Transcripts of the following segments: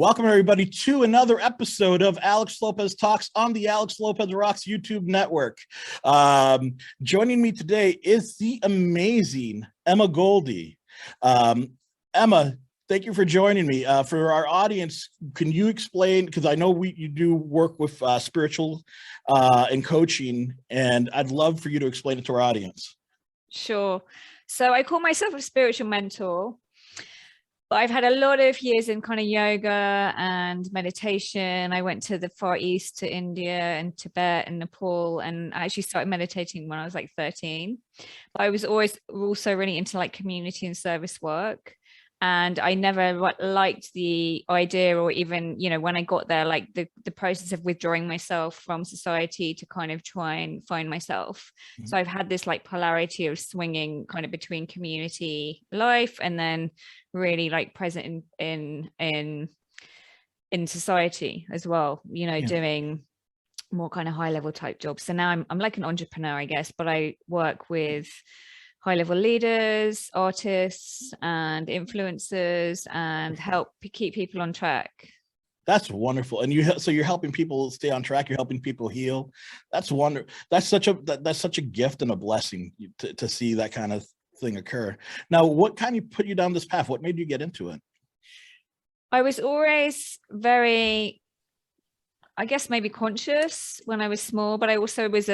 Welcome, everybody, to another episode of Alex Lopez Talks on the Alex Lopez Rocks YouTube network. Joining me today is the amazing Emma Goldie. Emma, thank you for joining me. For our audience, can you explain, because I know you do work with spiritual and coaching, and I'd love for you to explain it to our audience. Sure. So I call myself a spiritual mentor. But I've had a lot of years in kind of yoga and meditation. I went to the Far East, to India and Tibet and Nepal, and I actually started meditating when I was like 13. But I was always also really into like community and service work. And I never liked the idea, or even, you know, when I got there, like the process of withdrawing myself from society to kind of try and find myself. Mm-hmm. So I've had this like polarity of swinging kind of between community life and then really like present in society as well, you know, doing more kind of high level type jobs. So now I'm like an entrepreneur, I guess, but I work with high-level leaders, artists, and influencers, and help keep people on track. That's wonderful. And so you're helping people stay on track. You're helping people heal. That's wonderful. That's such a gift and a blessing to see that kind of thing occur. Now, what kind of put you down this path? What made you get into it? I was always very, I guess, maybe conscious when I was small, but I also was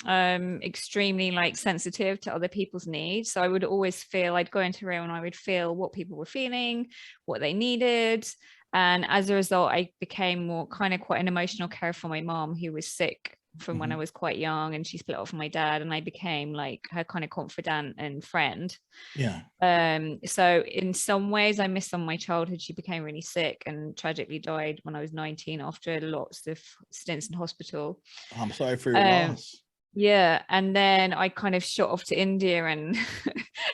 extremely like sensitive to other people's needs. So I would always feel, I'd go into a room and I would feel what people were feeling, what they needed. And as a result, I became more kind of quite an emotional carer for my mom, who was sick from when I was quite young, and she split off from my dad, and I became like her kind of confidant and friend. So in some ways I missed on my childhood. She became really sick and tragically died when I was 19 after lots of stints in hospital. I'm sorry for your loss. Yeah, and then I kind of shot off to India and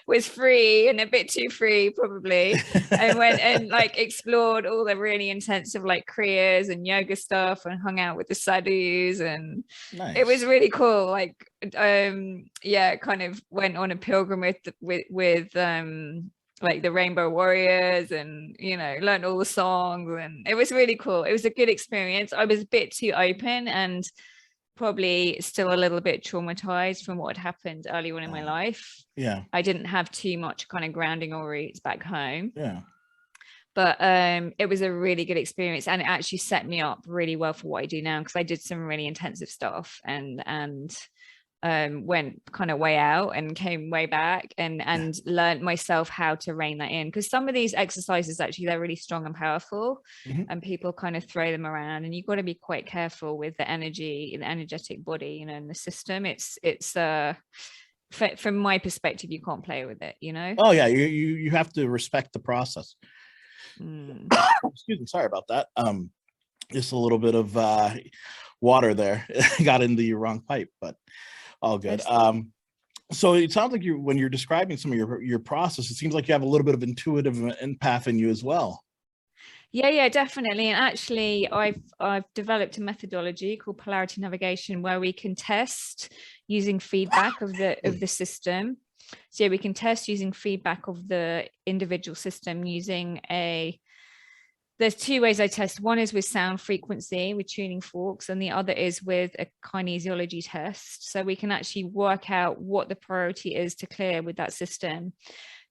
was free, and a bit too free probably, and went and like explored all the really intensive like kriyas and yoga stuff, and hung out with the sadhus, and It was really cool. Like kind of went on a pilgrimage with like the Rainbow Warriors, and you know, learned all the songs, and it was really cool. It was a good experience. I was a bit too open and probably still a little bit traumatized from what had happened early on in my life. I didn't have too much kind of grounding or roots back home. But it was a really good experience, and it actually set me up really well for what I do now, because I did some really intensive stuff and went kind of way out and came way back, and learned myself how to rein that in, because some of these exercises actually, they're really strong and powerful, and people kind of throw them around, and you've got to be quite careful with the energy, the energetic body, you know, in the system. It's from my perspective, you can't play with it, you know. Oh yeah, you have to respect the process. Excuse me, sorry about that. Just a little bit of water there got into your wrong pipe, but all good. So it sounds like when you're describing some of your process, it seems like you have a little bit of intuitive empath in you as well. Yeah, definitely. And actually, I've developed a methodology called Polarity Navigation, where we can test using feedback of the system. So we can test using feedback of the individual system using there's two ways I test. One is with sound frequency, with tuning forks, and the other is with a kinesiology test. So we can actually work out what the priority is to clear with that system.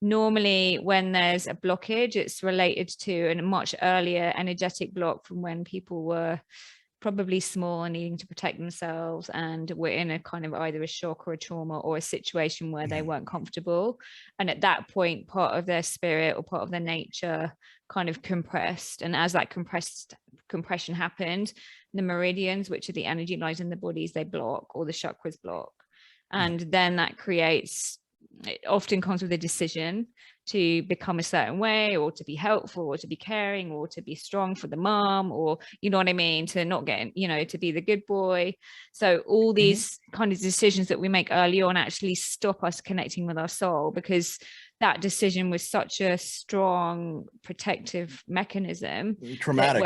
Normally, when there's a blockage, it's related to a much earlier energetic block from when people were probably small and needing to protect themselves, and we're in a kind of either a shock or a trauma or a situation where they weren't comfortable, and at that point part of their spirit or part of their nature kind of compressed, and as that compression happened, the meridians, which are the energy lines in the bodies, they block, or the chakras block, and then that creates, it often comes with a decision to become a certain way, or to be helpful, or to be caring, or to be strong for the mom, or you know what I mean, to not get, you know, to be the good boy. So all these kind of decisions that we make early on actually stop us connecting with our soul, because that decision was such a strong protective mechanism. Traumatic,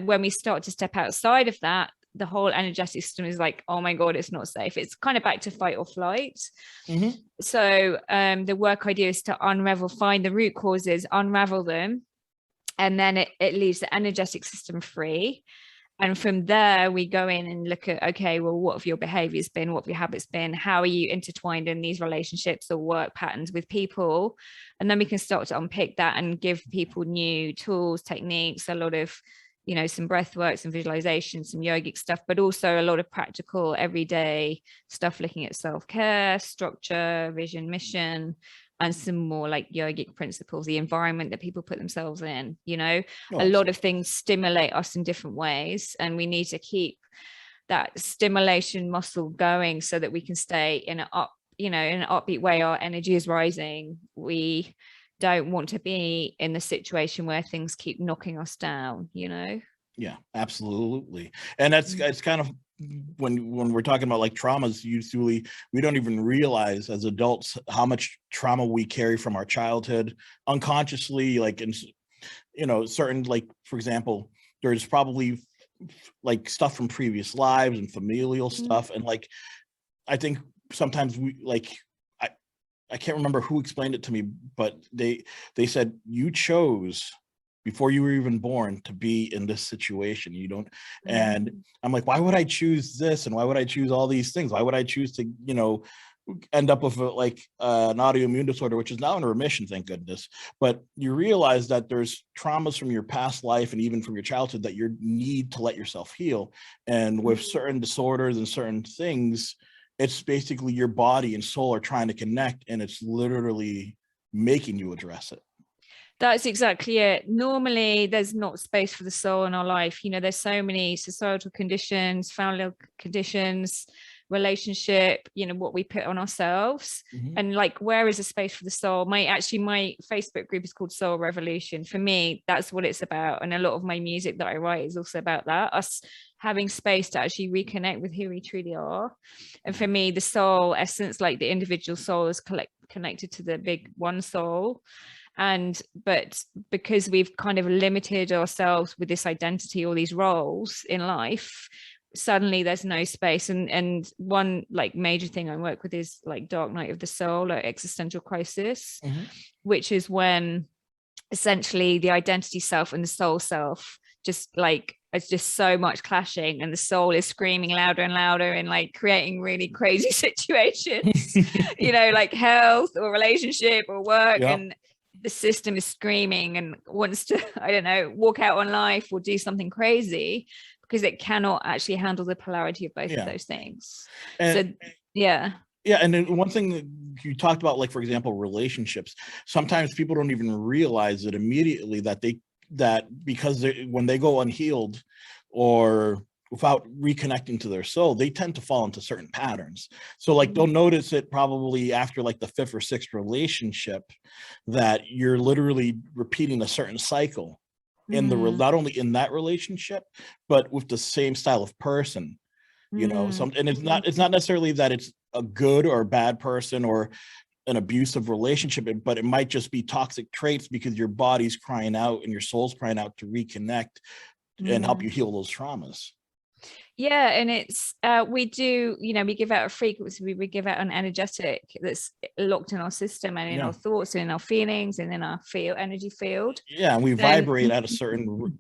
when we start to step outside of that, the whole energetic system is like, oh my God, it's not safe. It's kind of back to fight or flight. So the work I do is to find the root causes, unravel them, and then it leaves the energetic system free. And from there, we go in and look at, okay, well, what have your behaviors been? What have your habits been? How are you intertwined in these relationships or work patterns with people? And then we can start to unpick that and give people new tools, techniques, a lot of, you know, some breath work, some visualization, some yogic stuff, but also a lot of practical everyday stuff, looking at self-care, structure, vision, mission, and some more like yogic principles, the environment that people put themselves in, you know. A lot of things stimulate us in different ways, and we need to keep that stimulation muscle going so that we can stay in an upbeat way. Our energy is rising. We don't want to be in the situation where things keep knocking us down, you know. Yeah, absolutely. And it's kind of, when we're talking about like traumas, usually we don't even realize as adults how much trauma we carry from our childhood unconsciously, like in, you know, certain, like, for example, there's probably like stuff from previous lives and familial stuff. And like, I think sometimes we like, I can't remember who explained it to me, but they said you chose before you were even born to be in this situation. You don't, and I'm like, why would I choose this? And why would I choose all these things? Why would I choose to, you know, end up with like an autoimmune disorder, which is now in remission, thank goodness. But you realize that there's traumas from your past life and even from your childhood that you need to let yourself heal. And with certain disorders and certain things, it's basically your body and soul are trying to connect, and it's literally making you address it. That's exactly it. Normally, there's not space for the soul in our life. You know, there's so many societal conditions, family conditions, relationship, you know, what we put on ourselves. And like, where is a space for the soul? My Facebook group is called Soul Revolution. For me, that's what it's about. And a lot of my music that I write is also about that, us having space to actually reconnect with who we truly are. And for me, the soul essence, like the individual soul, is connected to the big one soul. But because we've kind of limited ourselves with this identity or these roles in life, suddenly there's no space. And one like major thing I work with is like dark night of the soul, or existential crisis, which is when essentially the identity self and the soul self just like, it's just so much clashing, and the soul is screaming louder and louder and like creating really crazy situations, you know, like health or relationship or work. And the system is screaming and wants to, I don't know, walk out on life or do something crazy, because it cannot actually handle the polarity of both of those things. And, so yeah. And then one thing that you talked about, like, for example, relationships, sometimes people don't even realize it immediately because when they go unhealed or without reconnecting to their soul, they tend to fall into certain patterns. So like they'll notice it probably after like the 5th or 6th relationship, that you're literally repeating a certain cycle in the not only in that relationship, but with the same style of person, you know. And it's not necessarily that it's a good or bad person or an abusive relationship, but it might just be toxic traits because your body's crying out and your soul's crying out to reconnect and help you heal those traumas. Yeah, and it's we do, you know, we give out a frequency, we give out an energetic that's locked in our system and in our thoughts and in our feelings and in our energy field. Yeah, and we vibrate at a certain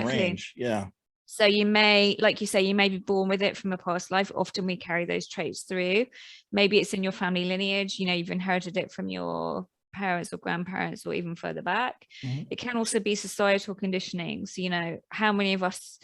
range. Yeah. So you may, like you say, you may be born with it from a past life. Often we carry those traits through. Maybe it's in your family lineage, you know, you've inherited it from your parents or grandparents or even further back. It can also be societal conditionings. You know, how many of us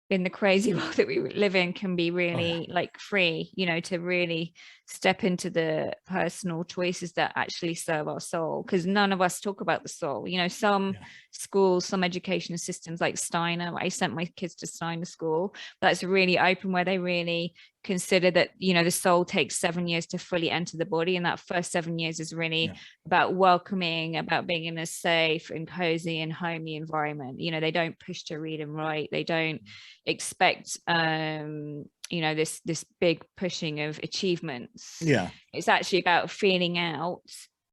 in the crazy world that we live in can be really like free, you know, to really step into the personal choices that actually serve our soul, because none of us talk about the soul. You know, some schools, some education systems like Steiner, I sent my kids to Steiner school, that's really open, where they really consider that, you know, the soul takes 7 years to fully enter the body, and that first 7 years is really about welcoming, about being in a safe and cozy and homey environment. You know, they don't push to read and write, they don't expect you know, this big pushing of achievements. It's actually about feeling out,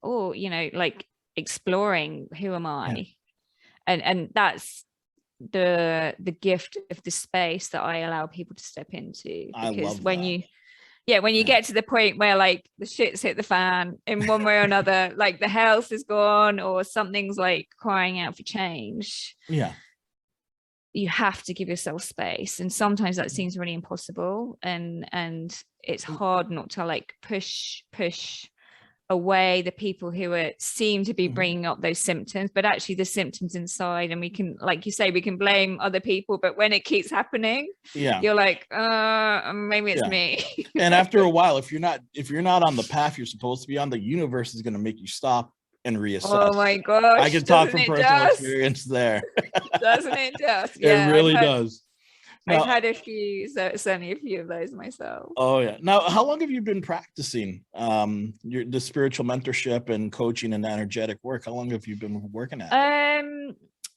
or, you know, like exploring, who am I? And that's the gift of the space that I allow people to step into, because when you Yeah, when you Yeah. get to the point where like the shit's hit the fan in one way or another, like the health is gone or something's like crying out for change. Yeah. You have to give yourself space, and sometimes that seems really impossible, and it's hard not to like push away the people who seem to be bringing up those symptoms, but actually the symptoms inside, and we can, like you say, we can blame other people, but when it keeps happening, Yeah. you're like, maybe it's me. And after a while, if you're not on the path you're supposed to be on, the universe is going to make you stop and reassess. Oh my gosh, I can talk from personal experience there. Doesn't it just? Yeah, it really does. I've had a few, certainly a few of those myself. Oh yeah. Now, how long have you been practicing the spiritual mentorship and coaching and energetic work? How long have you been working at it?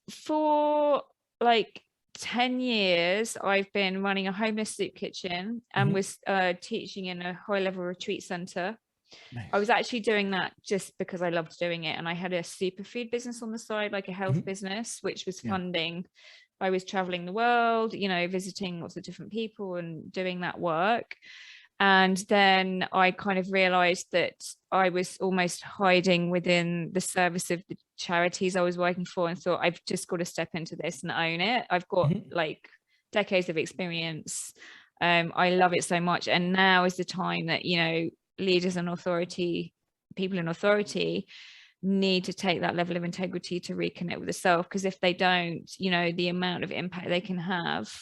For like 10 years, I've been running a homeless soup kitchen and was teaching in a high-level retreat center. Nice. I was actually doing that just because I loved doing it, and I had a superfood business on the side, like a health business, which was funding. I was traveling the world, you know, visiting lots of different people and doing that work. And then I kind of realized that I was almost hiding within the service of the charities I was working for, and thought, I've just got to step into this and own it. I've got like decades of experience. I love it so much. And now is the time that, you know, leaders and authority, people in authority, need to take that level of integrity to reconnect with the self, because if they don't, you know, the amount of impact they can have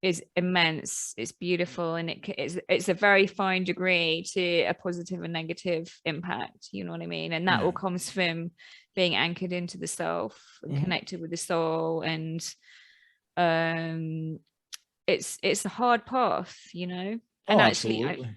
is immense. It's beautiful, and it's a very fine degree to a positive and negative impact, you know what I mean? And that all comes from being anchored into the self and connected with the soul. And it's a hard path, you know. And actually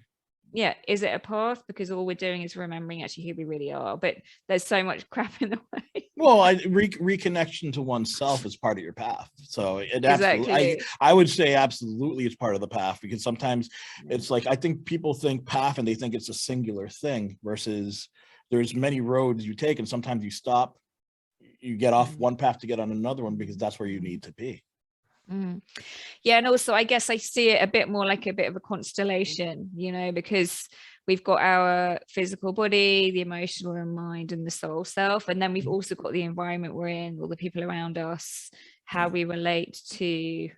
is it a path? Because all we're doing is remembering actually who we really are, but there's so much crap in the way. Well, reconnection to oneself is part of your path. So it exactly. I would say absolutely it's part of the path, because sometimes it's like, I think people think path and they think it's a singular thing, versus there's many roads you take, and sometimes you stop, you get off one path to get on another one, because that's where you need to be. Yeah, and also I guess I see it a bit more like a bit of a constellation, you know, because we've got our physical body, the emotional and mind, and the soul self, and then we've also got the environment we're in, all the people around us, how we relate to,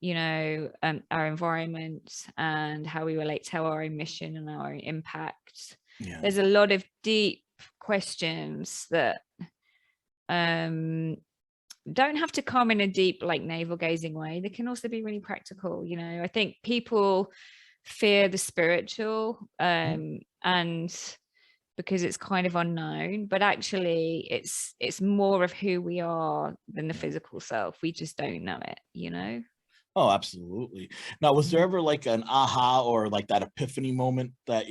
you know, our environment, and how we relate to our own mission and our own impact. There's a lot of deep questions that don't have to come in a deep, like, navel gazing way. They can also be really practical, you know. I think people fear the spiritual and because it's kind of unknown, but actually it's more of who we are than the physical self. We just don't know it, you know. Oh, absolutely. Now, was there ever like an aha or like that epiphany moment that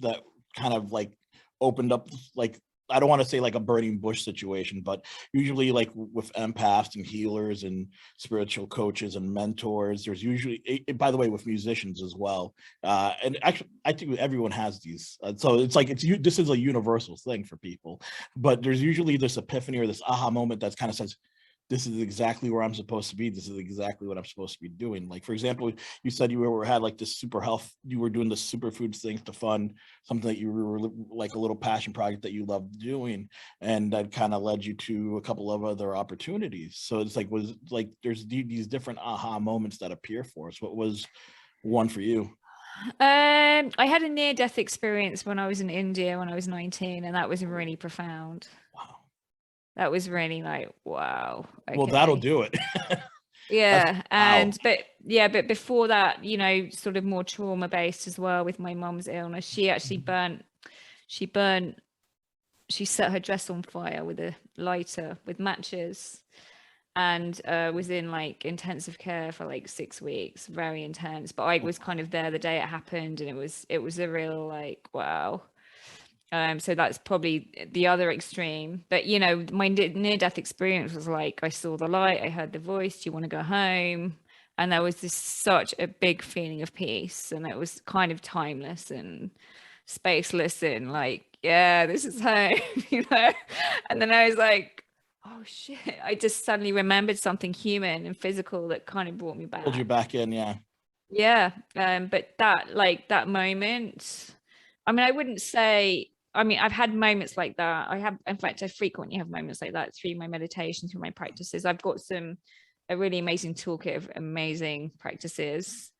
that kind of like opened up, like, I don't want to say like a burning bush situation, but usually like with empaths and healers and spiritual coaches and mentors, there's usually, by the way, with musicians as well. And actually, I think everyone has these. So it's like, this is a universal thing for people, but there's usually this epiphany or this aha moment that kind of says, this is exactly where I'm supposed to be. This is exactly what I'm supposed to be doing. Like, for example, you said you had like this super health, you were doing the superfoods things to fund something that you were like a little passion project that you loved doing. And that kind of led you to a couple of other opportunities. So it's like, was like, there's these different aha moments that appear for us. What was one for you? I had a near-death experience when I was in India when I was 19, and that was really profound. Wow. That was really like, wow. Okay. Well, that'll do it. Yeah. And but before that, you know, sort of more trauma based as well with my mum's illness. She actually she set her dress on fire with a lighter with matches, and was in like intensive care for like 6 weeks, very intense. But I was kind of there the day it happened, and it was a real like, wow. So that's probably the other extreme. But, you know, my near-death experience was like, I saw the light, I heard the voice, do you want to go home? And there was this such a big feeling of peace, and it was kind of timeless and spaceless, and like, yeah, this is home, you know. And then I was like, oh shit, I just suddenly remembered something human and physical that kind of brought me back. Pulled you back in, yeah. Yeah. But that moment, I mean, I wouldn't say, I mean, I've had moments like that. In fact, I frequently have moments like that through my meditation, through my practices. I've got a really amazing toolkit of amazing practices.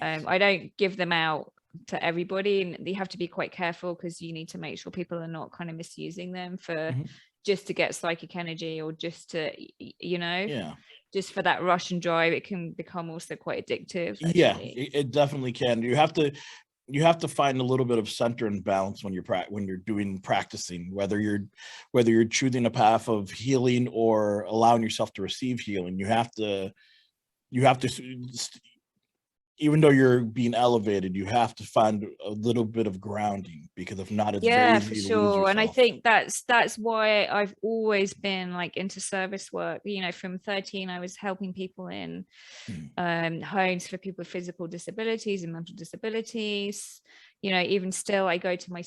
Nice. I don't give them out to everybody, and you have to be quite careful because you need to make sure people are not kind of misusing them for just to get psychic energy, or just to, just for that rush and drive. It can become also quite addictive, actually. Yeah, it definitely can. You have to find a little bit of center and balance when you're doing practicing, whether you're choosing a path of healing or allowing yourself to receive healing. You have to even though you're being elevated, you have to find a little bit of grounding, because if not, it's very easy to lose yourself. And I think that's why I've always been like into service work. From 13, I was helping people in homes for people with physical disabilities and mental disabilities. Even still, I go to I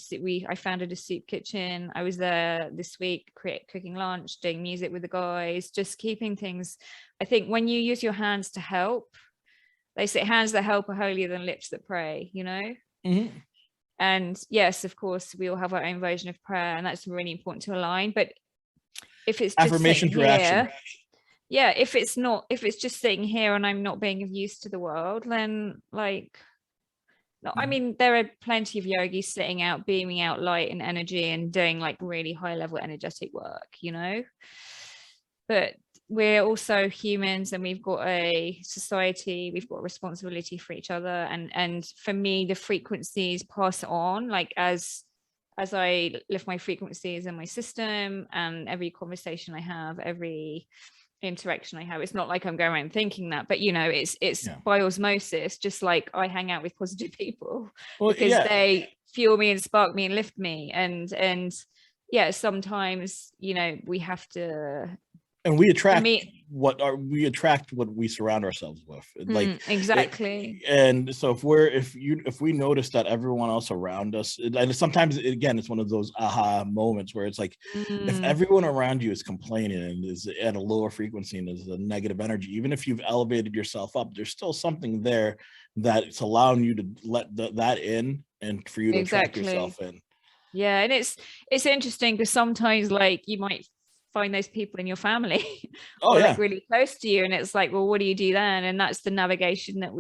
founded a soup kitchen. I was there this week, cooking lunch, doing music with the guys, just keeping things. I think when you use your hands to help, they say hands that help are holier than lips that pray, And yes, of course, we all have our own version of prayer, and that's really important to align. But if it's just affirmation to action, if it's just sitting here and I'm not being of use to the world, then no, I mean, there are plenty of yogis sitting out, beaming out light and energy and doing like really high level energetic work, but we're also humans, and we've got a society, we've got a responsibility for each other. And for me, the frequencies pass on, like as I lift my frequencies in my system, and every conversation I have, every interaction I have, it's not like I'm going around thinking that, but it's by osmosis, just like I hang out with positive people because they fuel me and spark me and lift me. And sometimes, we have to, and we attract what we surround ourselves with. Exactly. And so if we notice that everyone else around us, and sometimes again, it's one of those aha moments where it's like, if everyone around you is complaining and is at a lower frequency and is a negative energy, even if you've elevated yourself up, there's still something there that's allowing you to let that in, and for you to attract yourself in. Yeah. And it's interesting because sometimes like you might find those people in your family like really close to you, and it's like, well, what do you do then? And that's the navigation that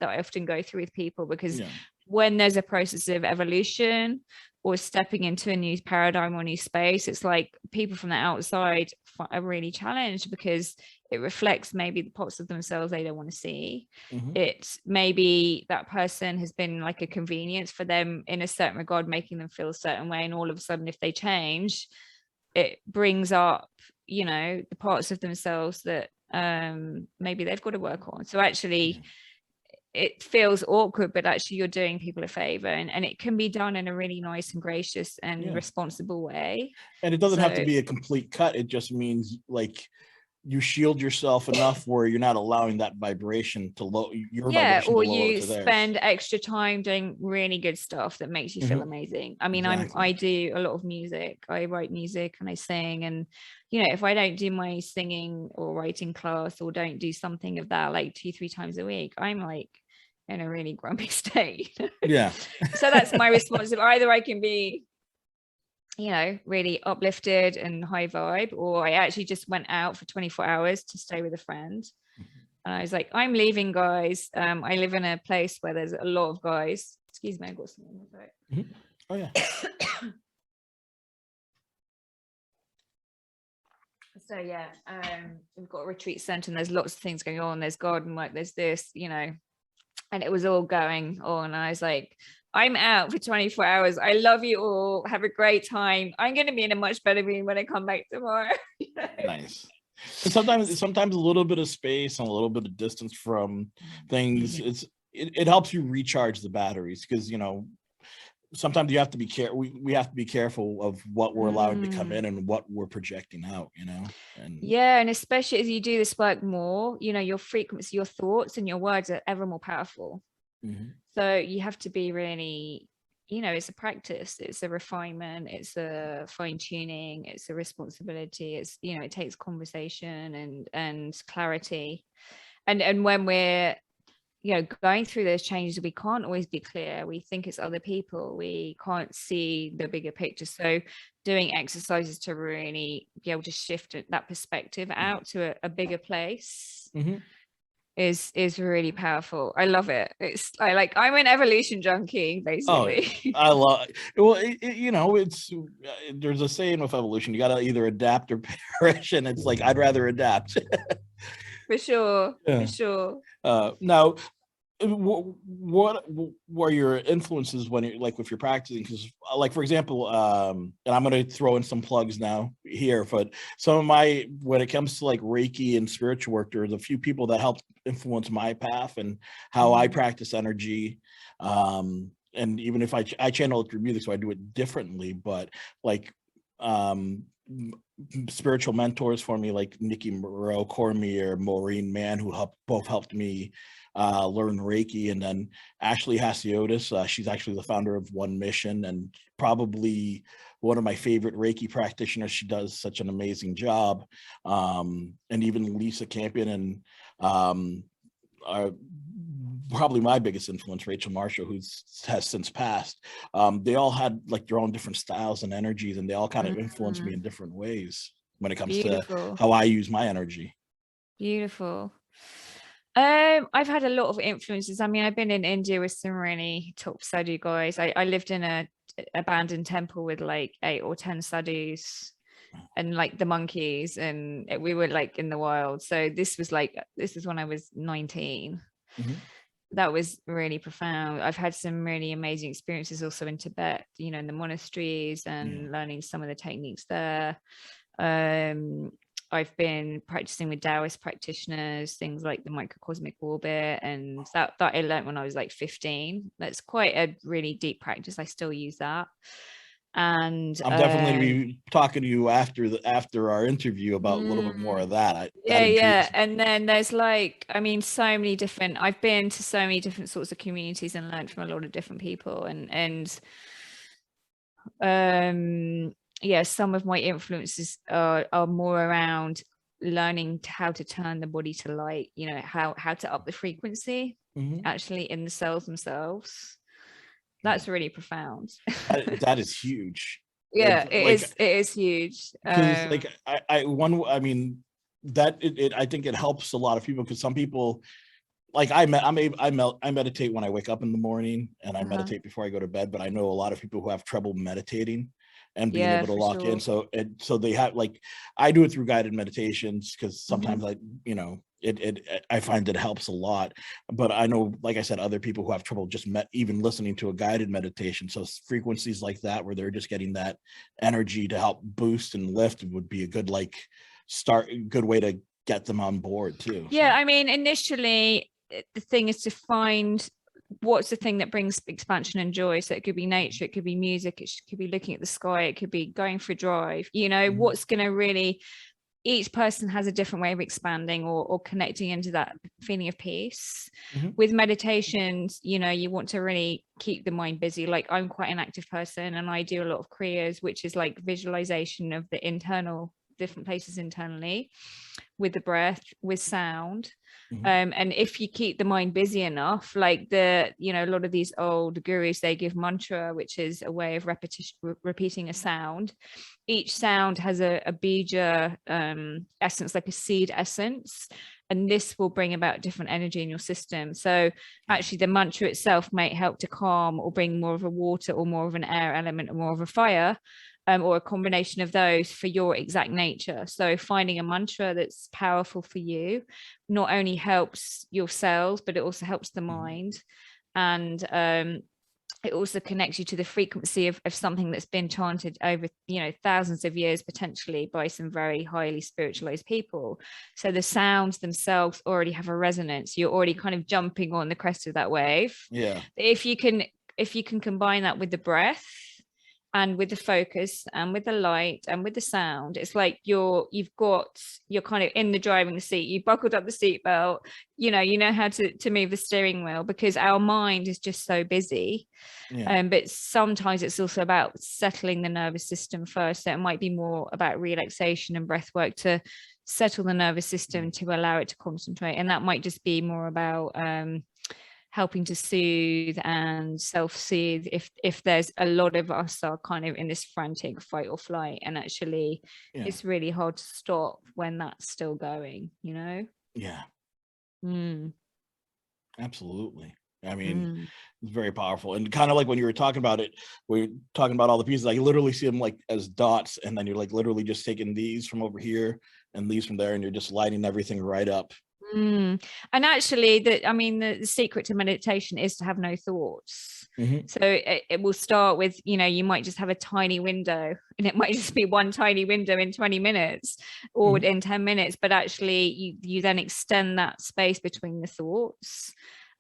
I often go through with people, because when there's a process of evolution or stepping into a new paradigm or new space, it's like people from the outside are really challenged because it reflects maybe the parts of themselves they don't want to see. It's maybe that person has been like a convenience for them in a certain regard, making them feel a certain way, and all of a sudden if they change, it brings up, the parts of themselves that maybe they've got to work on. So actually it feels awkward, but actually you're doing people a favor, and it can be done in a really nice and gracious and responsible way. And it doesn't have to be a complete cut. It just means like you shield yourself enough where you're not allowing that vibration to vibration or you spend extra time doing really good stuff that makes you feel amazing. I mean, I do a lot of music. I write music and I sing, and if I don't do my singing or writing class, or don't do something of that like 2-3 times a week, I'm like in a really grumpy state. So that's my responsibility. Either I can be really uplifted and high vibe, or I actually just went out for 24 hours to stay with a friend. And I was like, I'm leaving, guys. I live in a place where there's a lot of guys. Excuse me, I got something in my throat. Oh yeah. So yeah, we've got a retreat center and there's lots of things going on. There's garden work, there's this, and it was all going on. And I was like, I'm out for 24 hours. I love you all. Have a great time. I'm going to be in a much better mood when I come back tomorrow. Nice. And sometimes a little bit of space and a little bit of distance from things, it helps you recharge the batteries, because sometimes you have to be we have to be careful of what we're allowing to come in and what we're projecting out, and especially as you do this work more, your frequency, your thoughts and your words are ever more powerful. So you have to be really, it's a practice, it's a refinement, it's a fine-tuning, it's a responsibility, it's it takes conversation and clarity. And when we're going through those changes, we can't always be clear. We think it's other people. We can't see the bigger picture. So doing exercises to really be able to shift that perspective out to a bigger place is really powerful. I love it. I'm an evolution junkie, basically. I love well it's there's a saying with evolution, you got to either adapt or perish, and it's like I'd rather adapt. For sure. Now what were your influences when you like if you're practicing? Because like for example, and I'm going to throw in some plugs now here, but some of my, when it comes to like Reiki and spiritual work, there's a few people that helped influence my path and how I practice energy. And even if I channel it through music, so I do it differently, but like spiritual mentors for me, like Nikki Moreau Cormier, Maureen Mann, who both helped me learn Reiki, and then Ashley Hasiotis. She's actually the founder of One Mission and probably one of my favorite Reiki practitioners. She does such an amazing job. And even Lisa Campion and probably my biggest influence, Rachel Marshall, who has since passed. They all had like their own different styles and energies, and they all kind of influenced me in different ways when it comes to how I use my energy. Beautiful. I've had a lot of influences. I mean, I've been in India with some really top sadhu guys. I lived in a abandoned temple with like 8 or 10 sadhus and like the monkeys, and we were like in the wild. So this was when I was 19. That was really profound. I've had some really amazing experiences also in Tibet, in the monasteries and learning some of the techniques there. I've been practicing with Taoist practitioners, things like the microcosmic orbit, and that I learned when I was like 15. That's quite a really deep practice. I still use that. And I'm definitely going to be talking to you after our interview about a little bit more of that. And then there's so many different, I've been to so many different sorts of communities and learned from a lot of different people, and some of my influences are more around learning how to turn the body to light, how to up the frequency actually in the cells themselves. That's really profound. That is huge. Yeah, it is huge. Because I think it helps a lot of people, because some people, like I meditate when I wake up in the morning, and I meditate before I go to bed, but I know a lot of people who have trouble meditating and being able to lock in. So they have, like, I do it through guided meditations, because sometimes I find it helps a lot. But I know, like I said, other people who have trouble just even listening to a guided meditation. So frequencies like that, where they're just getting that energy to help boost and lift, would be a good good way to get them on board too. Yeah, I mean, initially the thing is to find what's the thing that brings expansion and joy. So it could be nature, it could be music, it could be looking at the sky, it could be going for a drive, what's going to really, each person has a different way of expanding or connecting into that feeling of peace. With meditations, you want to really keep the mind busy. Like, I'm quite an active person, and I do a lot of kriyas, which is like visualization of the internal, different places internally, with the breath, with sound. And if you keep the mind busy enough, like a lot of these old gurus, they give mantra, which is a way of repeating a sound. Each sound has a bija essence, like a seed essence, and this will bring about different energy in your system. So actually the mantra itself might help to calm or bring more of a water or more of an air element or more of a fire, or a combination of those for your exact nature. So finding a mantra that's powerful for you not only helps your cells, but it also helps the mind. And it also connects you to the frequency of something that's been chanted over, thousands of years, potentially, by some very highly spiritualized people. So the sounds themselves already have a resonance. You're already kind of jumping on the crest of that wave. Yeah. If you can combine that with the breath, and with the focus and with the light and with the sound. It's like you're kind of in the driving seat, you buckled up the seatbelt, you know how to move the steering wheel, because our mind is just so busy. But sometimes it's also about settling the nervous system first. So it might be more about relaxation and breath work to settle the nervous system, to allow it to concentrate. And that might just be more about helping to soothe and self-soothe if there's a lot of us are kind of in this frantic fight or flight, and actually it's really hard to stop when that's still going, you know. Absolutely. I mean, it's very powerful. And kind of like when you were talking about it, we're talking about all the pieces, I literally see them like as dots, and then you're like literally just taking these from over here and these from there, and you're just lighting everything right up. And actually, the secret to meditation is to have no thoughts. So it will start with, you might just have a tiny window, and it might just be one tiny window in 20 minutes or in 10 minutes, but actually you then extend that space between the thoughts,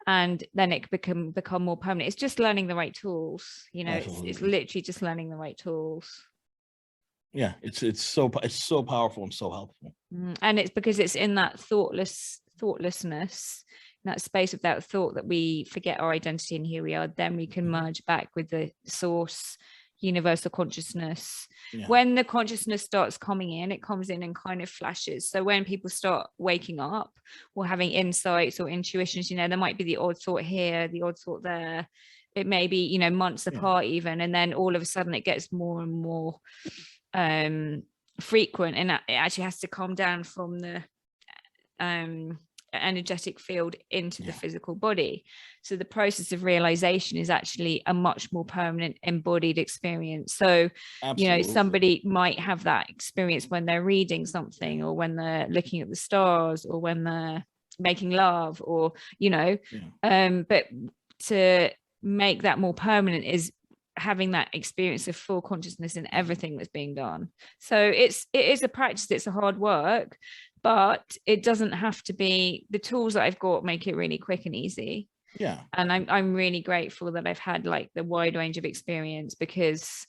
and then it become more permanent. It's just learning the right tools, it's literally just learning the right tools. It's so powerful and so helpful. And it's because it's in that thoughtlessness, in that space without thought, that we forget our identity and who we are. Then we can merge back with the source, universal consciousness. When the consciousness starts coming in, it comes in and kind of flashes. So when people start waking up or having insights or intuitions, there might be the odd thought here, the odd thought there. It may be, months apart even, and then all of a sudden it gets more and more frequent, and it actually has to come down from the energetic field into the physical body. So the process of realization is actually a much more permanent embodied experience. So somebody might have that experience when they're reading something, or when they're looking at the stars, or when they're making love, or but to make that more permanent is having that experience of full consciousness in everything that's being done. So it is a practice, it's a hard work, but it doesn't have to be. The tools that I've got make it really quick and easy. And I'm really grateful that I've had like the wide range of experience, because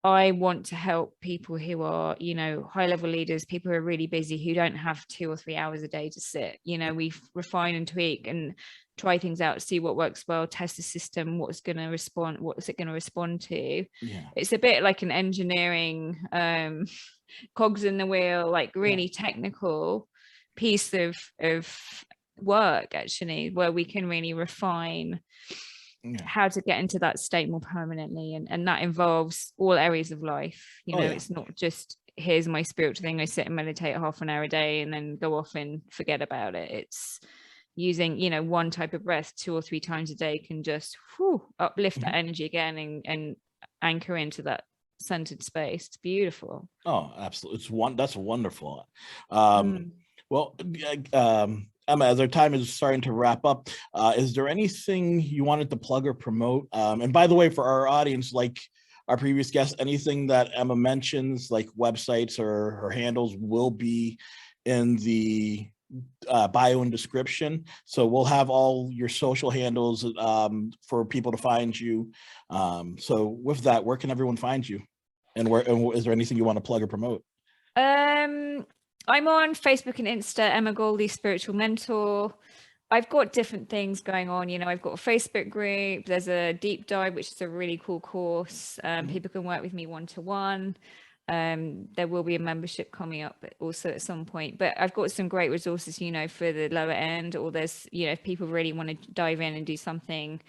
I want to help people who are, high level leaders, people who are really busy, who don't have 2 or 3 hours a day to sit. We refine and tweak and try things out, see what works well, test the system, what's it going to respond to. It's a bit like an engineering cogs in the wheel, like really technical piece of work, actually, where we can really refine how to get into that state more permanently, and that involves all areas of life. It's not just here's my spiritual thing, I sit and meditate half an hour a day and then go off and forget about it. It's using one type of breath 2 or 3 times a day can just uplift that energy again and anchor into that centered space. It's beautiful. Oh, absolutely. That's wonderful. Well, Emma, as our time is starting to wrap up, is there anything you wanted to plug or promote? And by the way, for our audience, like our previous guest, anything that Emma mentions, like websites or her handles, will be in the bio and description. So we'll have all your social handles for people to find you. So with that, where can everyone find you? And is there anything you want to plug or promote? I'm on Facebook and Insta, Emma Goldie, Spiritual Mentor. I've got different things going on. I've got a Facebook group. There's a deep dive, which is a really cool course. People can work with me one-to-one. There will be a membership coming up also at some point, but I've got some great resources, for the lower end, or there's, if people really want to dive in and do something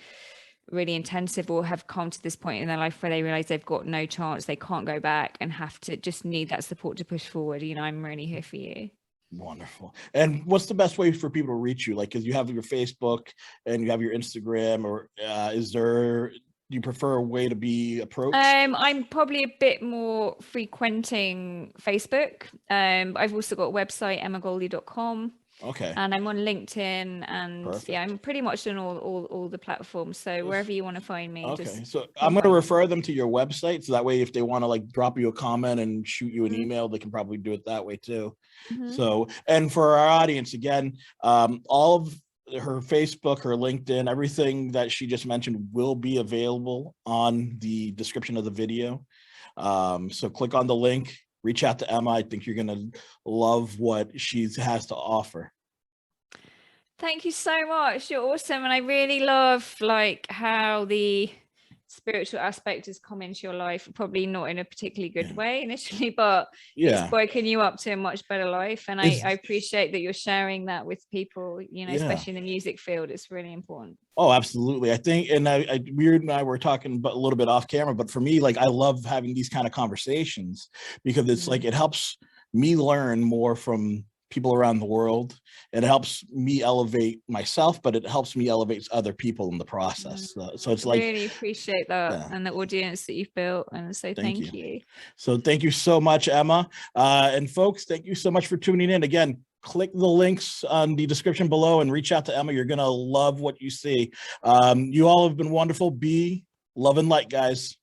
really intensive, or have come to this point in their life where they realize they've got no chance, they can't go back, and have to just need that support to push forward. I'm really here for you. Wonderful. And what's the best way for people to reach you? Like, because you have your Facebook and you have your Instagram, or do you prefer a way to be approached? I'm probably a bit more frequenting Facebook. I've also got a website, emmagoldie.com. Okay. And I'm on LinkedIn, and perfect. I'm pretty much on all the platforms. So wherever you want to find me. Okay. So I'm going to refer them to your website. So that way, if they want to like drop you a comment and shoot you an email, they can probably do it that way too. So, and for our audience, again, all of her Facebook, her LinkedIn, everything that she just mentioned will be available on the description of the video. So click on the link, reach out to Emma. I think you're going to love what she has to offer. Thank you so much. You're awesome. And I really love like how the spiritual aspect has come into your life, probably not in a particularly good way initially, but it's woken you up to a much better life. And I appreciate that you're sharing that with people, you know, especially in the music field. It's really important. Oh, absolutely. I think, and we and I were talking about a little bit off camera, but for me, like, I love having these kind of conversations because it's like, it helps me learn more from people around the world. It helps me elevate myself, but it helps me elevate other people in the process. So it's like, really appreciate that and the audience that you've built. And so thank you. So thank you so much, Emma. And folks, thank you so much for tuning in. Again, click the links on the description below and reach out to Emma. You're going to love what you see. You all have been wonderful. Be love and light, guys.